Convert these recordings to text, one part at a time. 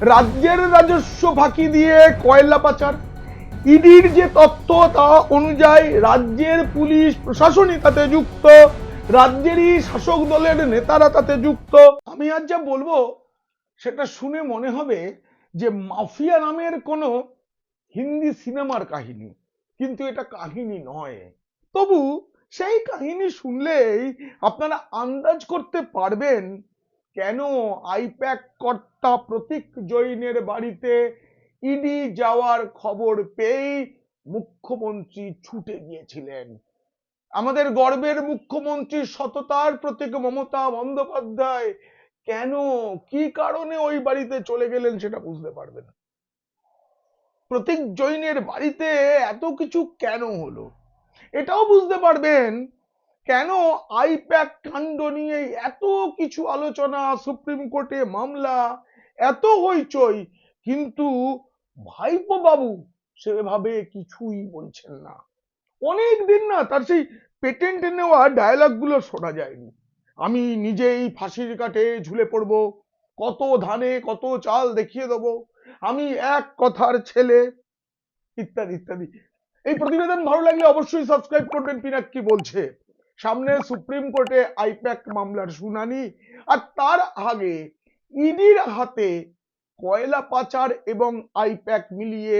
রাজ্যের রাজস্ব ফাঁকি দিয়ে কয়লা পাচার। ইডির যে তথ্য তা অনুযায়ী রাজ্যের পুলিশ প্রশাসনই তাতে যুক্ত, রাজ্যেরই শাসক দলের নেতারা তাতে যুক্ত। আমি আজ যা বলবো সেটা শুনে মনে হবে যে মাফিয়া নামের কোনো হিন্দি সিনেমার কাহিনী, কিন্তু এটা কাহিনী নয়। তবু সেই কাহিনী শুনলেই আপনারা আন্দাজ করতে পারবেন কেন আইপ্যাক কর্তা প্রতীক জৈনের বাড়িতে ইডি যাওয়ার খবর পেয়েই মুখ্যমন্ত্রী ছুটে গিয়েছিলেন। আমাদের গর্বের মুখ্যমন্ত্রী সততার প্রতীক মমতা বন্দ্যোপাধ্যায় কেন, কি কারণে ওই বাড়িতে চলে গেলেন সেটা বুঝতে পারবেন। প্রতীক জৈনের বাড়িতে এত কিছু কেন হলো এটাও বুঝতে পারবেন। কেন আইপ্যাক কাণ্ড নিয়ে এত কিছু আলোচনা, সুপ্রিম কোর্টে মামলা, এত হইচই, কিন্তু ভাইপো বাবু সেভাবে কিছুই বলছেন না। অনেক দিন না তার সেই পেটেন্ট নেওয়া ডায়লগ গুলো শোনা যায়নি। আমি নিজেই ফাঁসির কাঠে ঝুলে পড়ব, কত ধানে কত চাল দেখিয়ে দেবো, আমি এক কথার ছেলে, ইত্যাদি ইত্যাদি। এই প্রতিবেদন ভালো লাগলে অবশ্যই সাবস্ক্রাইব করবেন। পিনাক্কি বলছে সামনে সুপ্রিম কোর্টে আইপ্যাক মামলার শুনানি, আর তার আগে ইডির হাতে কয়লা পাচার এবং আইপ্যাক মিলিয়ে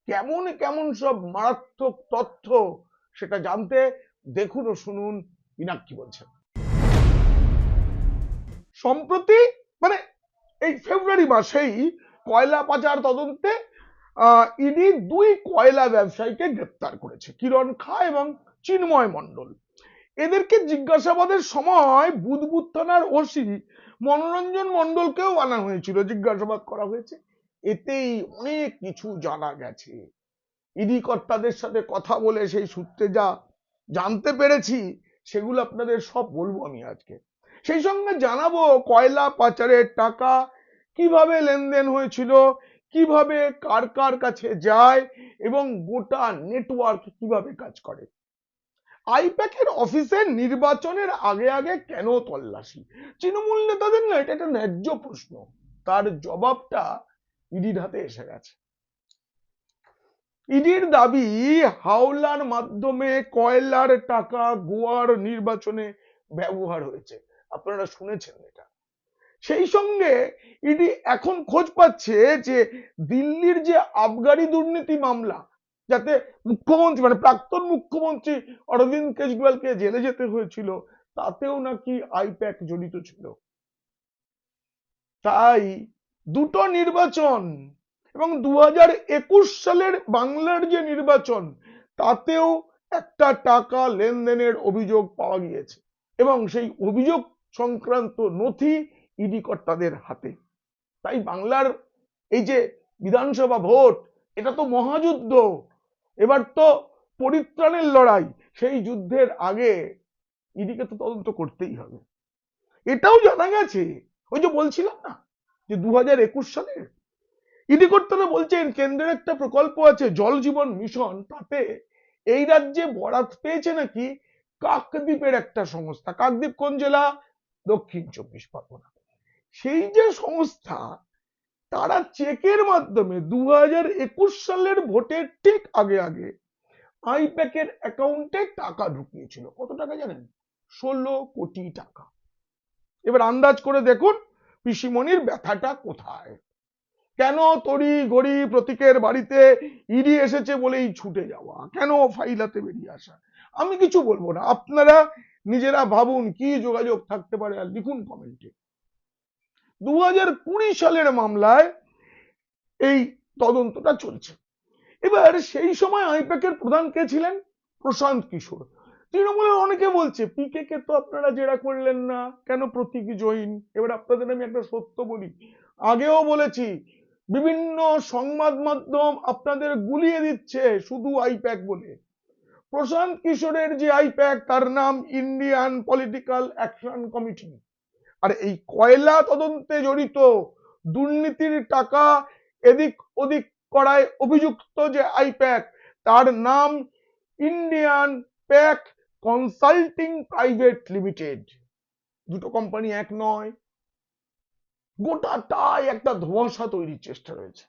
কেমন কেমন সব মারাত্মক তথ্য সেটা জানতে দেখুন ও শুনুন পিনাক্কি বলছে। সম্প্রতি মানে এই ফেব্রুয়ারি মাসেই কয়লা পাচার তদন্তে ইডি দুই কয়লা ব্যবসায়ীকে গ্রেপ্তার করেছে, কিরণ খা এবং চিন্ময় মণ্ডল। এদেরকে জিজ্ঞাসাবাদের সময় বুদবুদ থানার ওসি মনোরঞ্জন মণ্ডলকেও আনা হয়েছিল, জিজ্ঞাসাবাদ করা হয়েছে। এতেই অনেক কিছু জানা গেছে। ইডি কর্তাদের সাথে কথা বলে সেই সূত্রে যা জানতে পেরেছি সেগুলো আপনাদের সব বলবো আমি আজকে। সেই সঙ্গে জানাবো কয়লা পাচারের টাকা কিভাবে লেনদেন হয়েছিল, কিভাবে কার কার কাছে যায় এবং গোটা নেটওয়ার্ক কিভাবে কাজ করে। আইপ্যাকের অফিসে নির্বাচনের আগে আগে কেন তল্লাশি? তৃণমূল নেতাদের না এটা একটা ন্যায্য প্রশ্ন, তার জবাবটা ইডির হাতে এসে গেছে। ইডির দাবি হাওলার মাধ্যমে কয়লার টাকা গোয়ার নির্বাচনে ব্যবহার হয়েছে। আপনারা শুনেছেন এটা। সেই সঙ্গে ইডি এখন খোঁজ পাচ্ছে যে দিল্লির যে আবগারি দুর্নীতি মামলা, যাতে মুখ্যমন্ত্রী মানে প্রাক্তন মুখ্যমন্ত্রী অরবিন্দ কেজরিওয়ালকে জেলে যেতে হয়েছিল, তাতেও নাকি আইপ্যাক জড়িত ছিল। তাই দুটো নির্বাচন এবং 2021 সালের বাংলার যে নির্বাচন তাতেও একটা টাকা লেনদেনের অভিযোগ পাওয়া গিয়েছে এবং সেই অভিযোগ সংক্রান্ত নথি ইডি কর্তাদের হাতে। তাই বাংলার এই যে বিধানসভা ভোট, এটা তো মহাযুদ্ধ, এবার তো পরিত্রাণের লড়াই। সেই যুদ্ধের আগে ইডিকে তো তদন্ত করতেই হবে। এটাও জানা গেছে, ওই যে বলছিলাম না যে 2021 সালে ইডি কর্তারা বলছেন কেন্দ্রের একটা প্রকল্প আছে জল জীবন মিশন, তাতে এই রাজ্যে বরাত পেয়েছে নাকি কাকদ্বীপের একটা সংস্থা। কাকদ্বীপ কোন জেলা? দক্ষিণ 24 পরগনা। সেই যে সংস্থা, তারা চেকের মাধ্যমে 2021 সালের ভোটের ঠিক আগে আগে আইপ্যাকের অ্যাকাউন্টে টাকা ঢুকিয়েছিল। কত টাকা জানেন? 16 কোটি টাকা। এবার আন্দাজ করে দেখুন পিসিমণির ব্যথাটা কোথায়। কেন তড়ি গড়ি প্রতীকের বাড়িতে ইডি এসেছে বলেই ছুটে যাওয়া, কেন ফাইল হাতে বেরিয়ে আসা? আমি কিছু বলবো না, আপনারা নিজেরা ভাবুন কি যোগাযোগ থাকতে পারে আর লিখুন কমেন্টে। 2020 সালের মামলায় এই তদন্তটা চলছে। এবার সেই সময় আইপ্যাকের প্রধান কে ছিলেন? প্রশান্ত কিশোর। তৃণমূলের অনেকে বলছে পিকে কে তো আপনারা জেরা করলেন না, কেন প্রতীক জৈন? এবার আপনাদের আমি একটা সত্য বলি, আগেও বলেছি, বিভিন্ন সংবাদ মাধ্যম আপনাদের গুলিয়ে দিচ্ছে শুধু আইপ্যাক বলে। প্রশান্ত কিশোরের যে আইপ্যাক তার নাম ইন্ডিয়ান পলিটিক্যাল অ্যাকশন কমিটি, আর এই কয়লা তদন্তে জড়িত দুর্নীতির টাকা এদিক ওদিক করায় অভিযুক্ত যে আইপ্যাক তার নাম Indian pack consulting private limited. দুটো কোম্পানি এক নয়। গোটাটাই একটা ধোঁয়াশা তৈরির চেষ্টা রয়েছে।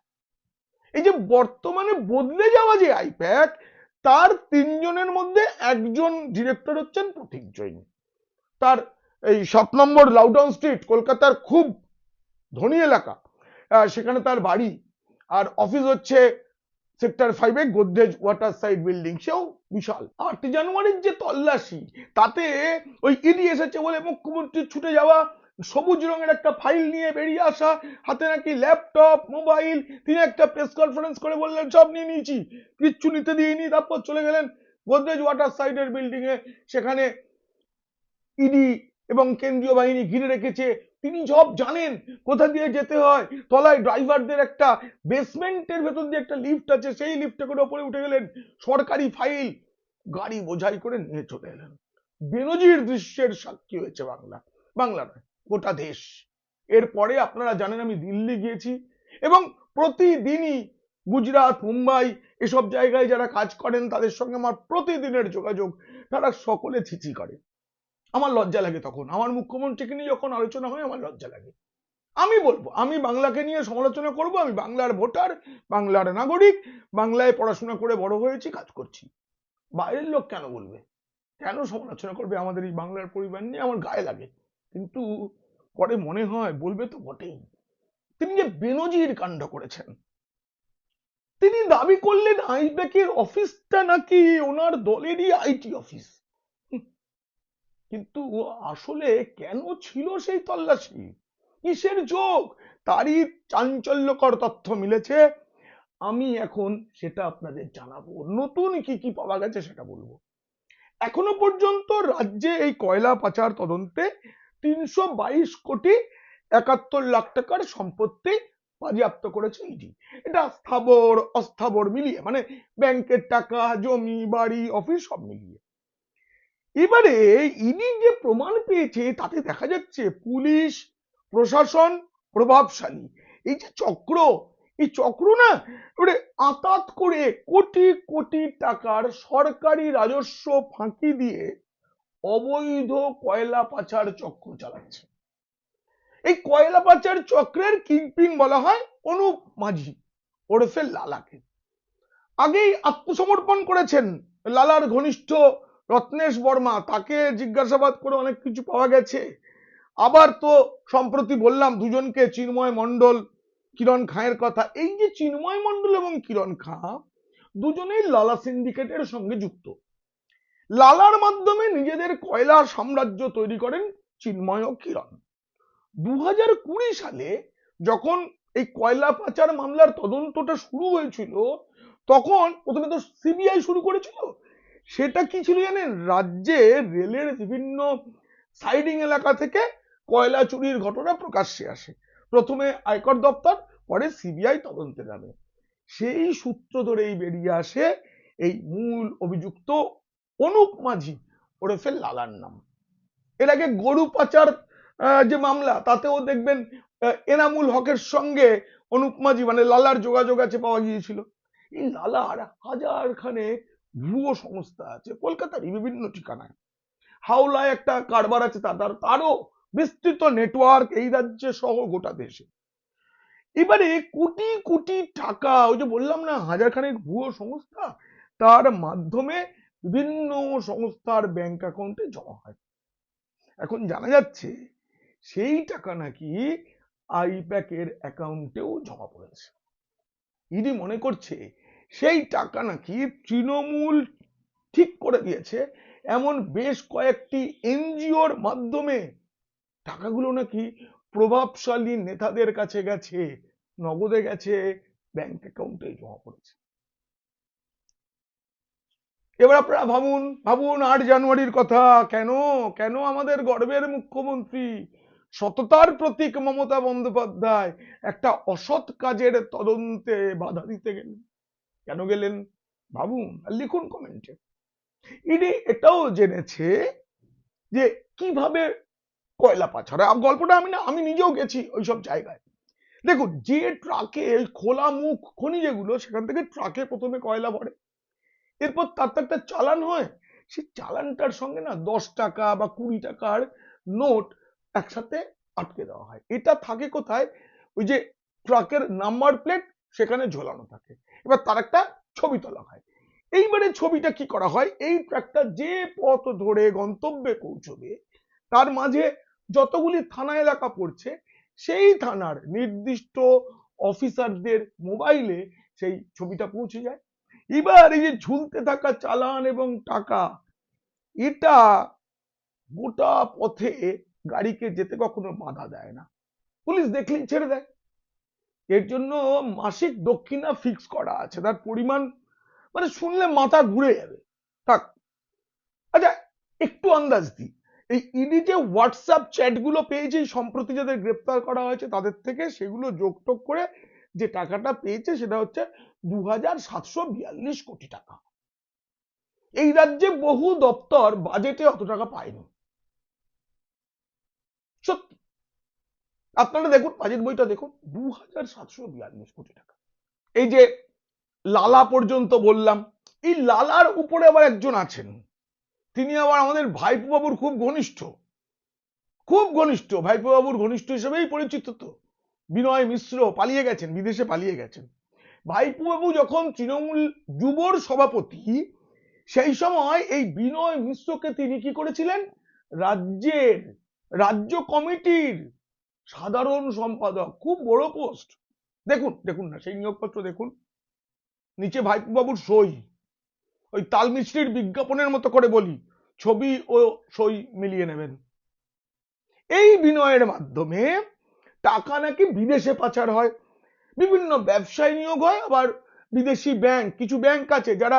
এই যে বর্তমানে বদলে যাওয়া যে আইপ্যাক, তার 3 জনের মধ্যে একজন ডিরেক্টর হচ্ছেন প্রতীক জৈন। তার এই 7 নম্বর লাউডাউন স্ট্রিট, কলকাতার খুব ধনী এলাকা, সেখানে তার বাড়ি, আর অফিস হচ্ছে সেক্টর 5-এ গোদরেজ ওয়াটার সাইড বিল্ডিং। সেও বিশাল। 8 জানুয়ারির যে তল্লাশি, তাতে ওই ইডি এসেছে বলে মুখ্যমন্ত্রী ছুটে যাওয়া, সবুজ রঙের একটা ফাইল নিয়ে বেরিয়ে আসা, হাতে নাকি ল্যাপটপ মোবাইল, তিনি একটা প্রেস কনফারেন্স করে বললেন সব নিয়ে নিয়েছি, কিচ্ছু নিতে দিইনি, তারপর চলে গেলেন গোদরেজ ওয়াটার সাইডের বিল্ডিং এ, সেখানে ইডি এবং কেন্দ্রীয় বাহিনী ঘিরে রেখেছে। তিনি সব জানেন, কোথা দিয়ে যেতে হয়, তলায় ড্রাইভারদের একটা বেসমেন্টের ভেতর দিয়ে একটা লিফট আছে, সেই লিফটে করে ওপরে উঠে গেলেন, সরকারি ফাইল গাড়ি বোঝাই করে নিয়ে চলে এলেন। বেনজির দৃশ্যের সাক্ষী হয়েছে বাংলা নয়, গোটা দেশ। এরপরে আপনারা জানেন আমি দিল্লি গিয়েছি, এবং প্রতিদিনই গুজরাট, মুম্বাই এসব জায়গায় যারা কাজ করেন তাদের সঙ্গে আমার প্রতিদিনের যোগাযোগ। তারা সকলে ছিছি করে। আমার লজ্জা লাগে তখন, আমার মুখ্যমন্ত্রীকে নিয়ে যখন আলোচনা হয় আমার লজ্জা লাগে। আমি বলবো, আমি বাংলাকে নিয়ে সমালোচনা করব, আমি বাংলার ভোটার, বাংলার নাগরিক, বাংলায় পড়াশোনা করে বড় হয়েছি, কাজ করছি। বাইরের লোক কেন বলবে, কেন সমালোচনা করবে আমাদের এই বাংলার পরিবার নিয়ে? আমার গায়ে লাগে, কিন্তু পরে মনে হয় বলবে তো বটেই। তিনি যে বেনজির কাণ্ড করেছেন, তিনি দাবি করলেন আইপ্যাকের অফিসটা নাকি ওনার দলেরই আইটি অফিস। কিন্তু আসলে কেন ছিল সেই তল্লাশি, কিসের যোগ, তারই চাঞ্চল্যকর তথ্য মিলেছে। আমি এখন সেটা আপনাদের জানাবো, নতুন কি কি পাওয়া গেছে সেটা বলবো। এখনো পর্যন্ত রাজ্যে এই কয়লা পাচার তদন্তে 322,71,00,000 টাকার সম্পত্তি বাজেয়াপ্ত করেছে ইডি। এটা স্থাবর অস্থাবর মিলিয়ে, মানে ব্যাংকের টাকা, জমি, বাড়ি, অফিস সব মিলিয়ে। এবারে ইডি যে প্রমাণ পেয়েছে তাতে দেখা যাচ্ছে পুলিশ প্রশাসন প্রভাবশালী, এই যে চক্র, এই চক্র না এবারে আঁতাত করে কোটি কোটি টাকার সরকারি রাজস্ব ফাঁকি দিয়ে অবৈধ কয়লা পাচার চক্র চালাচ্ছে। এই কয়লা পাচার চক্রের কিংপিন বলা হয় অনুপ মাঝি ওরফে লালাকে। আগেই আত্মসমর্পণ করেছেন লালার ঘনিষ্ঠ রত্নেশ বর্মা, তাকে জিজ্ঞাসাবাদ করে অনেক কিছু পাওয়া গেছে। আবার তো সম্প্রতি বললাম দুজনকে, চিন্ময় মণ্ডল, কিরণ খাঁয়ের কথা। এই যে চিন্ময় মণ্ডল এবং কিরণ খাঁ দুজনেই লালা সিন্ডিকেটের সঙ্গে যুক্ত। লালার মাধ্যমে নিজেদের কয়লা সাম্রাজ্য তৈরি করেন চিন্ময় ও কিরণ। 2020 সালে যখন এই কয়লা পাচার মামলার তদন্তটা শুরু হয়েছিল, তখন প্রথমে তো সিবিআই শুরু করেছিল। সেটা কি ছিল জানেন, রাজ্যে রেলের বিভিন্ন সাইডিং এলাকা থেকে কয়লা চুরির ঘটনা প্রকাশ্যে আসে, প্রথমে আয়কর দপ্তর, পরে সিবিআই তদন্তে নামে। সেই সূত্র ধরেই বেরিয়ে আসে এই মূল অভিযুক্ত অনুপ মাঝি ওরফে লালার নাম। এর আগে গরু পাচার যে মামলা, তাতেও দেখবেন এনামুল হকের সঙ্গে অনুপ মাঝি মানে লালার যোগাযোগ আছে, পাওয়া গিয়েছিল। এই লালার হাজার খানে ভুয়ো সংস্থা আছে কলকাতারই বিভিন্ন ঠিকানায়। হাওলায় একটা কারবার আছে, তারও বিস্তৃত নেটওয়ার্ক এই রাজ্যে সহ গোটা দেশে। এবারে কোটি কোটি টাকা, ওই যে বললাম না হাজার খানেক ভুয়ো সংস্থা, তার মাধ্যমে বিভিন্ন সংস্থার ব্যাংক অ্যাকাউন্টে জমা হয়। এখন জানা যাচ্ছে সেই টাকা নাকি আইপ্যাকের অ্যাকাউন্টেও জমা পড়েছে। ইডি মনে করছে সেই টাকা নাকি তৃণমূল ঠিক করে দিয়েছে, এমন বেশ কয়েকটি এনজিওর মাধ্যমে টাকাগুলো নাকি প্রভাবশালী নেতাদের কাছে গেছে, নগদে গেছে, ব্যাংক অ্যাকাউন্টে জমা পড়েছে। এবার আপনারা ভাবুন 8 জানুয়ারির কথা, কেন কেন আমাদের গর্বের মুখ্যমন্ত্রী, সততার প্রতীক মমতা বন্দ্যোপাধ্যায় একটা অসৎ কাজের তদন্তে বাধা দিতে গেলেন? কেন গেলেন ভাবুন আর লিখুন কমেন্টে। ইডি এটাও জেনেছে যে কিভাবে কয়লা পাচার হয়। গল্পটা আমি নিজেও গেছি ওইসব জায়গায়। দেখুন, যে ট্রাকে খোলা মুখ খনি যেগুলো, সেখান থেকে ট্রাকে প্রথমে কয়লা ভরে, এরপর তার তো একটা চালান হয়, সেই চালানটার সঙ্গে না 10 টাকা বা 20 টাকার নোট একসাথে আটকে দেওয়া হয়। এটা থাকে কোথায়? ওই যে ট্রাকের নাম্বার প্লেট সেখানে ঝোলানো থাকে, এবার তার একটা ছবি তোলা হয়। এইবারে ছবিটা কি করা হয়, এই ট্রাকটা যে পথ ধরে গন্তব্যে পৌঁছবে তার মাঝে যতগুলি থানা এলাকা পড়ছে সেই থানার নির্দিষ্ট অফিসারদের মোবাইলে সেই ছবিটা পৌঁছে যায়। এবার এই যে ঝুলতে থাকা চালান এবং টাকা, এটা গোটা পথে গাড়িকে যেতে কখনো বাধা দেয় না, পুলিশ দেখলেই ছেড়ে দেয়। এর জন্য মাসিক দক্ষিণা ফিক্স করা আছে, তার পরিমাণ মানে শুনলে মাথা ঘুরে যাবে। থাক, আচ্ছা একটু আন্দাজ দিই, এই ইডি যে হোয়াটসঅ্যাপ চ্যাট গুলো পেয়েছে সম্প্রতি যাদের গ্রেপ্তার করা হয়েছে তাদের থেকে, সেগুলো যোগটোগ করে যে টাকাটা পেয়েছে সেটা হচ্ছে 2742 কোটি টাকা। এই রাজ্যে বহু দপ্তর বাজেটে অত টাকা পায়নি, সত্যি। আপনারা দেখুন বাজেট বইটা দেখুন, 2742 কোটি টাকা। এই যে লালা পর্যন্ত বললাম, এই লালার উপরে আবার একজন আছেন, তিনি আবার আমাদের ভাইপো বাবুর খুব ঘনিষ্ঠ, খুব ঘনিষ্ঠ, ভাইপো বাবুর ঘনিষ্ঠ হিসেবেই পরিচিত। তো বিনয় মিশ্র পালিয়ে গেছেন, বিদেশে পালিয়ে গেছেন। ভাইপো বাবু যখন তৃণমূল যুবর সভাপতি, সেই সময় এই বিনয় মিশ্রকে তিনি কি করেছিলেন, রাজ্য কমিটির সাধারণ সম্পাদক, খুব বড় পোস্ট। দেখুন দেখুন না সেই নিয়োগপত্র দেখুন, নিচে ভাইপো বাবুর সই, ওই তালমিছরির বিজ্ঞাপনের মতো করে বলি, ছবি ও সই মিলিয়ে নেবেন। এই বিনয়ের মাধ্যমে টাকা নাকি বিদেশে পাচার হয়, বিভিন্ন ব্যবসায় নিয়োগ হয়, আবার বিদেশি ব্যাংক, কিছু ব্যাংক আছে যারা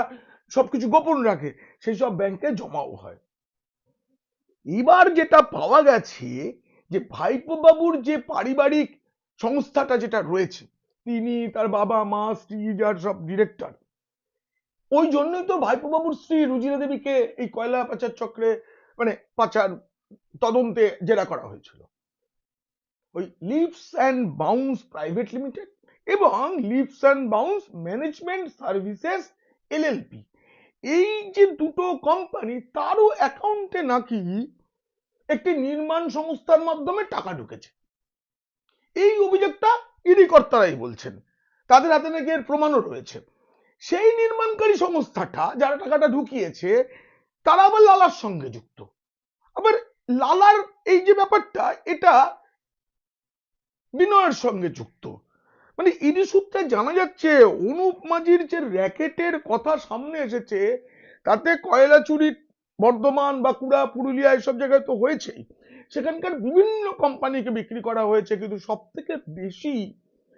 সবকিছু গোপন রাখে, সেই সব ব্যাংকে জমাও হয়। এবার যেটা পাওয়া গেছে যে ভাইপো বাবুর যে পারিবারিক সংস্থাটা যেটা রয়েছে, তিনি, তার বাবা মা, স্ত্রী, যার সব ডিরেক্টর, ওই জন্যই তো ভাইপো বাবুর স্ত্রী রুজিরা দেবীকে এই কয়লা পাচার চক্রে মানে পাচার তদন্তে জেরা করা হয়েছিল। ওই Leaps and Bounds private limited এবং Leaps and Bounds management services LLP, এই যে দুটো কোম্পানি, তারও অ্যাকাউন্টে নাকি একটি নির্মাণ সংস্থার মাধ্যমে টাকা ঢুকেছে। এই অভিযোগটা ইডি কর্তারাই বলছেন, তাদের হাতে নাকি এর প্রমাণও রয়েছে। সেই নির্মাণকারী সংস্থাটা যারা টাকাটা ঢুকিয়েছে তারা আবার লালার সঙ্গে যুক্ত। আবার লালার এই যে ব্যাপারটা, এটা বিনয়ের সঙ্গে যুক্ত। মানে ইডি সূত্রে জানা যাচ্ছে অনুপ মাঝির যে র্যাকেটের কথা সামনে এসেছে, তাতে কয়লা চুরি বর্ধমান, বাঁকুড়া, পুরুলিয়া এসব জায়গায় তো হয়েছেই, সেখানকার বিভিন্ন কোম্পানিকে বিক্রি করা হয়েছে, কিন্তু সব থেকে বেশি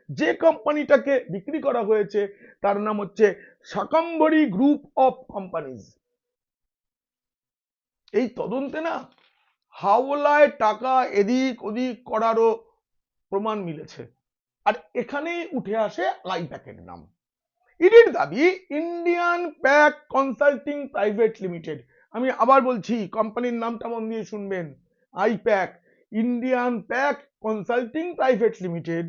যে কোম্পানিটাকে বিক্রি করা হয়েছে তার নাম হচ্ছে শাকম্ভরি গ্রুপ অফ কোম্পানিজ। এই তদন্তে না হাওলায় টাকা এদিক ওদিক করারও প্রমাণ মিলেছে, আর এখানেই উঠে আসে আইপ্যাকের নাম। ইডির দাবি Indian pack consulting private limited, আমি আবার বলছি কোম্পানির নামটা মন দিয়ে শুনবেন, I-PAC, Indian pack consulting private limited,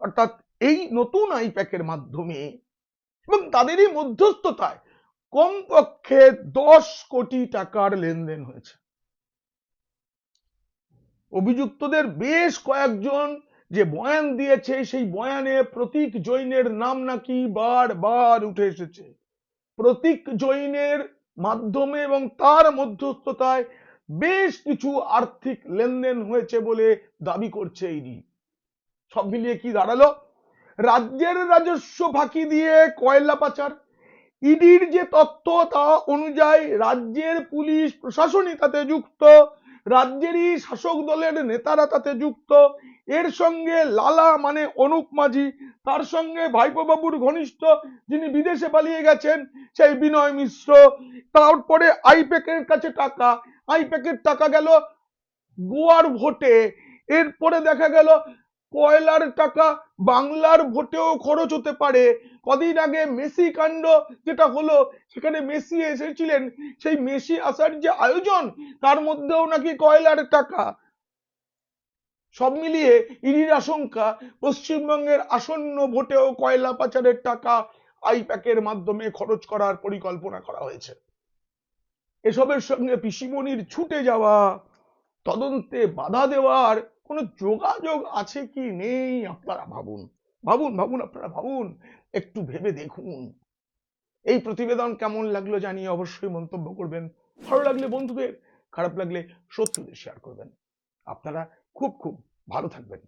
অর্থাৎ এই নতুন আইপ্যাকের মাধ্যমে এবং তাদেরই মধ্যস্থতায় কমপক্ষে 10 কোটি টাকার লেনদেন হয়েছে। অভিযুক্তদের বেশ কয়েকজন যে বয়ান দিয়েছে, সেই বয়ানে প্রতীক জৈনের নাম নাকি বারবার উঠে এসেছে। প্রতীক জৈনের মাধ্যমে এবং তার মধ্যস্থতায় বেশ কিছু আর্থিক লেনদেন হয়েছে বলে দাবি করছে ইডি। সব মিলিয়ে কি দাঁড়ালো, রাজ্যের রাজস্ব ফাঁকি দিয়ে কয়লা পাচার। ইডির যে তথ্য তা অনুযায়ী রাজ্যের পুলিশ প্রশাসনই তাতে যুক্ত, রাজ্যেরই শাসক দলের নেতারা তাতে যুক্ত। এর সঙ্গে লালা মানে অনুপ মাঝি, তার সঙ্গে ভাইপো বাবুর ঘনিষ্ঠ যিনি বিদেশে পালিয়ে গেছেন সেই বিনয় মিশ্র, তারপরে আইপ্যাকের কাছে টাকা, আইপ্যাকের টাকা গেল গোয়ার ভোটে, এরপরে দেখা গেল কয়লার টাকা বাংলার ভোটেও খরচ হতে পারে। কদিন আগে মেসি কাণ্ড যেটা হলো, সেখানে মেসি এসেছিলেন, সেই মেসি আসার যে আয়োজন তার মধ্যেও নাকি কয়লার টাকা। সব মিলিয়ে ইডির আশঙ্কা পশ্চিমবঙ্গের আসন্ন ভোটেও কয়লা পাচারের টাকা আইপ্যাকের মাধ্যমে খরচ করার পরিকল্পনা করা হয়েছে। এসবের সঙ্গে পিসিমণির ছুটে যাওয়া, তদন্তে বাধা দেওয়ার কোনো যোগাযোগ আছে কি নেই আপনারা ভাবুন, ভাবুন ভাবুন, আপনারা ভাবুন, একটু ভেবে দেখুন। এই প্রতিবেদন কেমন লাগলো জানিয়ে অবশ্যই মন্তব্য করবেন। ভালো লাগলে বন্ধুদের, খারাপ লাগলে শত্রুদের শেয়ার করবেন। আপনারা খুব খুব ভালো থাকবেন।